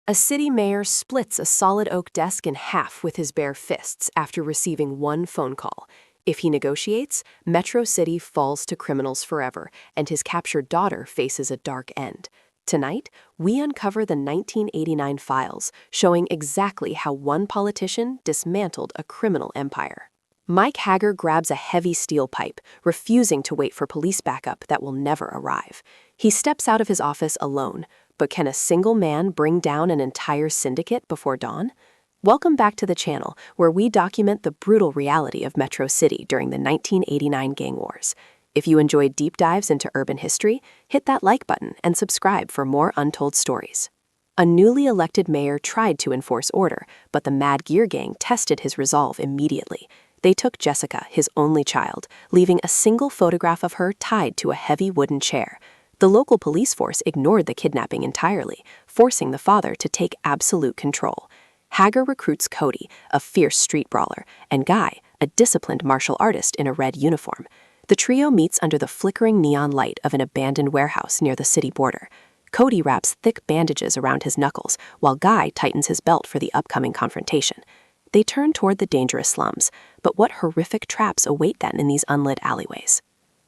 A city mayor splits a solid oak desk in half with his bare fists after receiving one phone call. If he negotiates, Metro City falls to criminals forever, and his captured daughter faces a dark end. Tonight, we uncover the 1989 files, showing exactly how one politician dismantled a criminal empire. Mike Hager grabs a heavy steel pipe, refusing to wait for police backup that will never arrive. He steps out of his office alone, but can a single man bring down an entire syndicate before dawn? Welcome back to the channel, where we document the brutal reality of Metro City during the 1989 gang wars. If you enjoyed deep dives into urban history, hit that like button and subscribe for more untold stories. A newly elected mayor tried to enforce order, but the Mad Gear Gang tested his resolve immediately. They took Jessica, his only child, leaving a single photograph of her tied to a heavy wooden chair. The local police force ignored the kidnapping entirely, forcing the father to take absolute control. Hager recruits Cody, a fierce street brawler, and Guy, a disciplined martial artist in a red uniform. The trio meets under the flickering neon light of an abandoned warehouse near the city border. Cody wraps thick bandages around his knuckles, while Guy tightens his belt for the upcoming confrontation. They turn toward the dangerous slums, but what horrific traps await them in these unlit alleyways?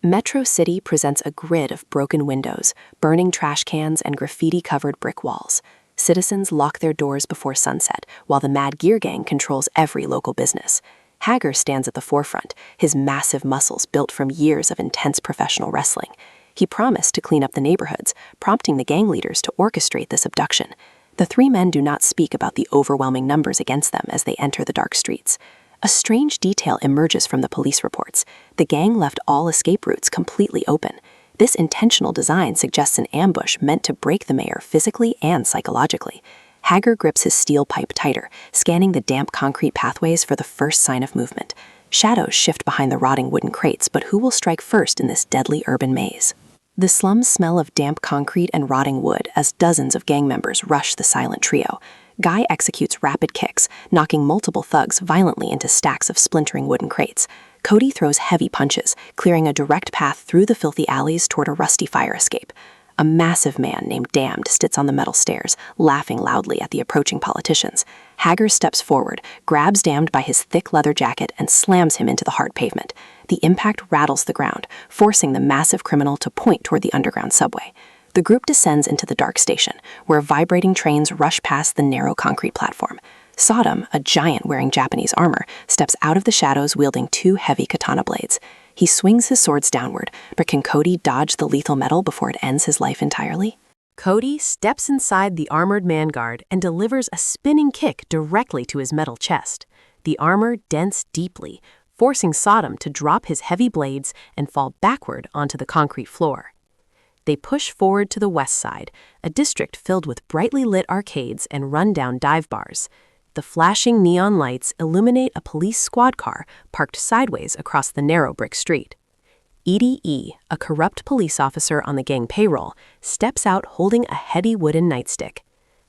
Metro City presents a grid of broken windows, burning trash cans, and graffiti-covered brick walls. Citizens lock their doors before sunset, while the Mad Gear Gang controls every local business. Hager stands at the forefront, his massive muscles built from years of intense professional wrestling. He promised to clean up the neighborhoods, prompting the gang leaders to orchestrate this abduction. The three men do not speak about the overwhelming numbers against them as they enter the dark streets. A strange detail emerges from the police reports. The gang left all escape routes completely open. This intentional design suggests an ambush meant to break the mayor physically and psychologically. Hager grips his steel pipe tighter, scanning the damp concrete pathways for the first sign of movement. Shadows shift behind the rotting wooden crates, but who will strike first in this deadly urban maze? The slums smell of damp concrete and rotting wood as dozens of gang members rush the silent trio. Guy executes rapid kicks, knocking multiple thugs violently into stacks of splintering wooden crates. Cody throws heavy punches, clearing a direct path through the filthy alleys toward a rusty fire escape. A massive man named Damned sits on the metal stairs, laughing loudly at the approaching politicians. Hager steps forward, grabs Damned by his thick leather jacket, and slams him into the hard pavement. The impact rattles the ground, forcing the massive criminal to point toward the underground subway. The group descends into the dark station, where vibrating trains rush past the narrow concrete platform. Sodom, a giant wearing Japanese armor, steps out of the shadows wielding two heavy katana blades. He swings his swords downward, but can Cody dodge the lethal metal before it ends his life entirely? Cody steps inside the armored man guard and delivers a spinning kick directly to his metal chest. The armor dents deeply, forcing Sodom to drop his heavy blades and fall backward onto the concrete floor. They push forward to the west side, a district filled with brightly lit arcades and run-down dive bars. The flashing neon lights illuminate a police squad car parked sideways across the narrow brick street. Edie E., a corrupt police officer on the gang payroll, steps out holding a heavy wooden nightstick.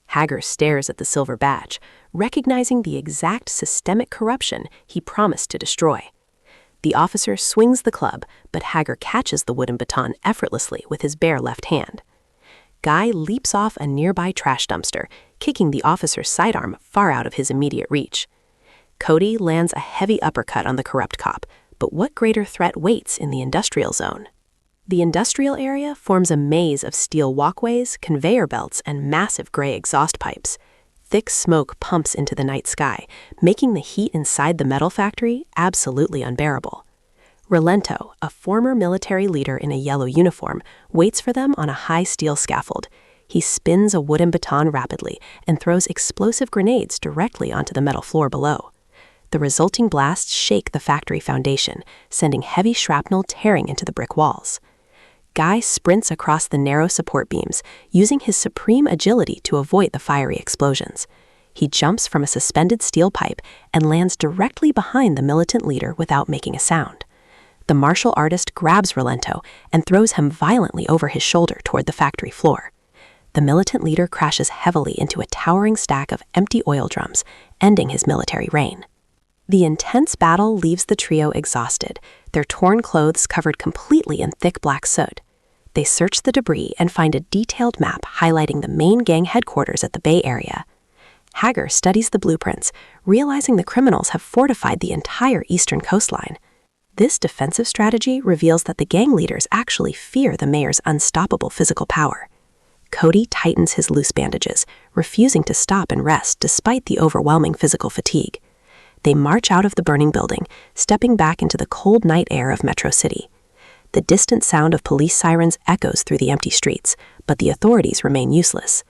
Hager stares at the silver badge, recognizing the exact systemic corruption he promised to destroy. The officer swings the club, but Hager catches the wooden baton effortlessly with his bare left hand. Guy leaps off a nearby trash dumpster, kicking the officer's sidearm far out of his immediate reach. Cody lands a heavy uppercut on the corrupt cop, but what greater threat waits in the industrial zone? The industrial area forms a maze of steel walkways, conveyor belts, and massive gray exhaust pipes. Thick smoke pumps into the night sky, making the heat inside the metal factory absolutely unbearable. Relento, a former military leader in a yellow uniform, waits for them on a high steel scaffold. He spins a wooden baton rapidly and throws explosive grenades directly onto the metal floor below. The resulting blasts shake the factory foundation, sending heavy shrapnel tearing into the brick walls. Guy sprints across the narrow support beams, using his supreme agility to avoid the fiery explosions. He jumps from a suspended steel pipe and lands directly behind the militant leader without making a sound. The martial artist grabs Relento and throws him violently over his shoulder toward the factory floor. The militant leader crashes heavily into a towering stack of empty oil drums, ending his military reign. The intense battle leaves the trio exhausted, their torn clothes covered completely in thick black soot. They search the debris and find a detailed map highlighting the main gang headquarters at the Bay Area. Hager studies the blueprints, realizing the criminals have fortified the entire eastern coastline. This defensive strategy reveals that the gang leaders actually fear the mayor's unstoppable physical power. Cody tightens his loose bandages, refusing to stop and rest despite the overwhelming physical fatigue. They march out of the burning building, stepping back into the cold night air of Metro City. The distant sound of police sirens echoes through the empty streets, but the authorities remain useless.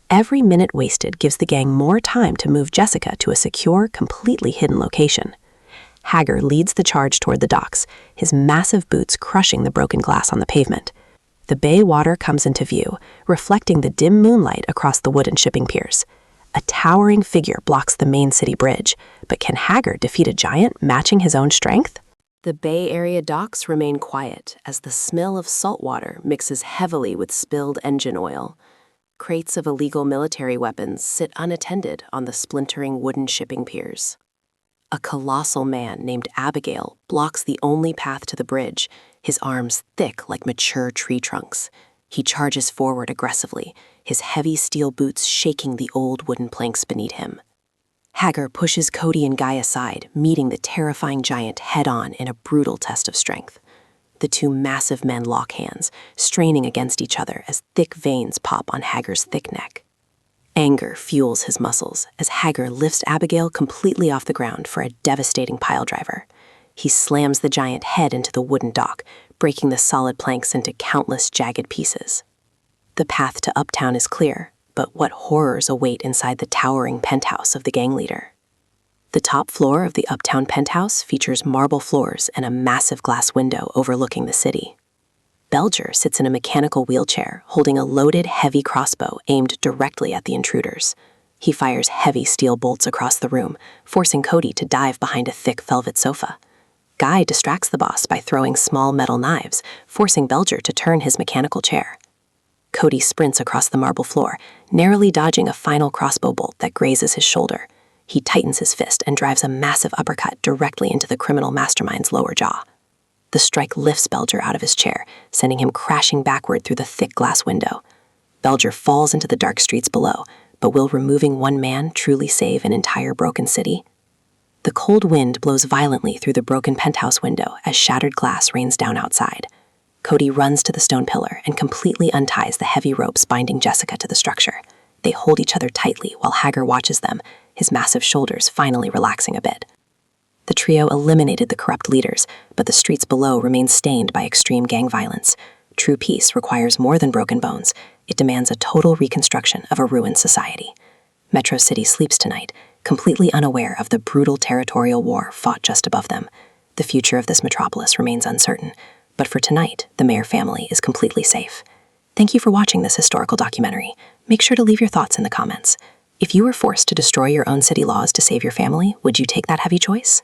Every minute wasted gives the gang more time to move Jessica to a secure, completely hidden location. Hager leads the charge toward the docks, his massive boots crushing the broken glass on the pavement. The bay water comes into view, reflecting the dim moonlight across the wooden shipping piers. A towering figure blocks the main city bridge, but can Hager defeat a giant matching his own strength? The Bay Area docks remain quiet as the smell of salt water mixes heavily with spilled engine oil. Crates of illegal military weapons sit unattended on the splintering wooden shipping piers. A colossal man named Abigail blocks the only path to the bridge, his arms thick like mature tree trunks. He charges forward aggressively, his heavy steel boots shaking the old wooden planks beneath him. Hager pushes Cody and Guy aside, meeting the terrifying giant head-on in a brutal test of strength. The two massive men lock hands, straining against each other as thick veins pop on Hager's thick neck. Anger fuels his muscles as Hager lifts Abigail completely off the ground for a devastating piledriver. He slams the giant head into the wooden dock, breaking the solid planks into countless jagged pieces. The path to Uptown is clear, but what horrors await inside the towering penthouse of the gang leader? The top floor of the Uptown penthouse features marble floors and a massive glass window overlooking the city. Belger sits in a mechanical wheelchair, holding a loaded, heavy crossbow aimed directly at the intruders. He fires heavy steel bolts across the room, forcing Cody to dive behind a thick velvet sofa. Guy distracts the boss by throwing small metal knives, forcing Belger to turn his mechanical chair. Cody sprints across the marble floor, narrowly dodging a final crossbow bolt that grazes his shoulder. He tightens his fist and drives a massive uppercut directly into the criminal mastermind's lower jaw. The strike lifts Belger out of his chair, sending him crashing backward through the thick glass window. Belger falls into the dark streets below, but will removing one man truly save an entire broken city? The cold wind blows violently through the broken penthouse window as shattered glass rains down outside. Cody runs to the stone pillar and completely unties the heavy ropes binding Jessica to the structure. They hold each other tightly while Hager watches them, his massive shoulders finally relaxing a bit. The trio eliminated the corrupt leaders, but the streets below remain stained by extreme gang violence. True peace requires more than broken bones. It demands a total reconstruction of a ruined society. Metro City sleeps tonight, completely unaware of the brutal territorial war fought just above them. The future of this metropolis remains uncertain, but for tonight, the Mayer family is completely safe. Thank you for watching this historical documentary. Make sure to leave your thoughts in the comments. If you were forced to destroy your own city laws to save your family, would you take that heavy choice?